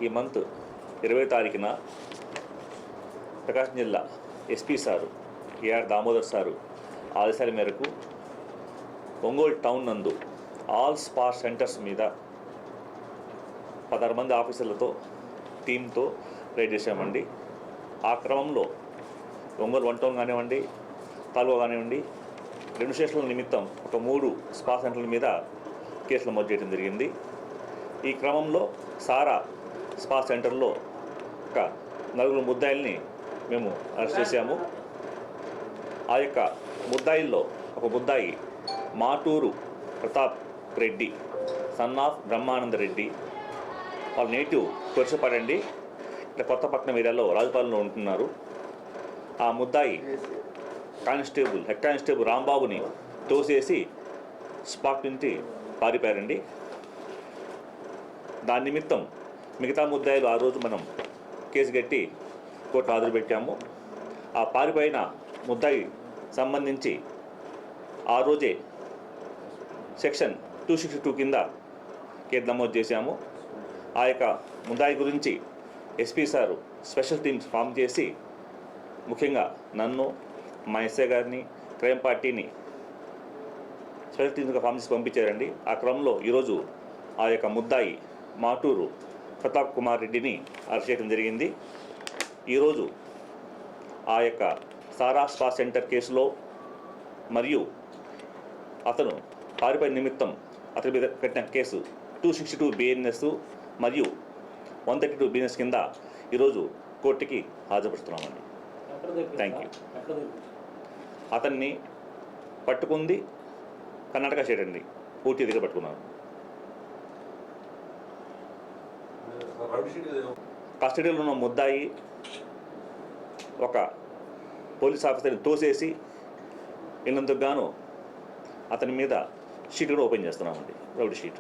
ఈ మంత్ 20వ తారీఖున ప్రకాశం జిల్లా SP sir AR Damodar sir ఆదేశాల మేరకు ఒంగోలు టౌన్ నందు ఆల్ స్పా సెంటర్స్ మీద 16 మంది ఆఫీసర్లతో టీంతో రైడ్ చేశామండి. ఆ క్రమంలో ఒంగోలు 1 టౌన్ కానివ్వండి, తాలూకా కానివ్వండి, 2 స్టేషన్ల నిమిత్తం ఒక 3 స్పా సెంటర్ల మీద కేసులు నమోదు చేయడం జరిగింది. ఈ క్రమంలో సారా స్పా సెంటర్లో ఒక 4 ముద్దాయిల్ని మేము అరెస్ట్ చేశాము. ఆ యొక్క ముద్దాయిల్లో ఒక ముద్దాయి మాటూరు ప్రతాప్ రెడ్డి, సన్ ఆఫ్ బ్రహ్మానంద రెడ్డి, వాళ్ళ నేటివ్ కొరిసపాడండి, ఇక్కడ కొత్తపట్నం ఏరియాలో రాజపాలెంలో ఉంటున్నారు. ఆ ముద్దాయి హెడ్ కానిస్టేబుల్ రాంబాబుని తోసేసి స్పాట్ నుంచి పారిపోయారండి. దాని నిమిత్తం మిగతా ముద్దాయిలు ఆ రోజు మనం కేసు కట్టి కోర్టు హాజరు పెట్టాము. ఆ పారిపోయిన ముద్దాయి సంబంధించి ఆ రోజే సెక్షన్ 262 కింద కేసు నమోదు చేశాము. ఆ యొక్క ముద్దాయి గురించి SP sir special teams form చేసి ముఖ్యంగా నన్ను, మా ఎస్ఐ గారిని, క్రైమ్ పార్టీని స్పెషల్ టీమ్స్గా ఫామ్ చేసి పంపించారండి. ఆ క్రమంలో ఈరోజు ఆ యొక్క ముద్దాయి మాటూరు ప్రతాప్ కుమార్ రెడ్డిని అరెస్ట్ చేయడం జరిగింది. ఈరోజు ఆ యొక్క సారా స్పా సెంటర్ కేసులో మరియు అతను పారిపోయిన నిమిత్తం అతని మీద కట్టిన కేసు 262 BNS మరియు 132 BNS కింద ఈరోజు కోర్టుకి హాజరుపరుస్తున్నామండి. Thank you. అతన్ని పట్టుకుంది కర్ణాటక స్టేట్ అండి, పూర్తి దగ్గర పట్టుకున్నాను. కస్టడీలో ఉన్న ముద్దాయి ఒక పోలీస్ ఆఫీసర్ని తోసేసి ఇన్నందుకు గాను అతని మీద షీట్ కూడా ఓపెన్ చేస్తున్నామండి, రౌడీ షీట్.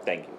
Thank you.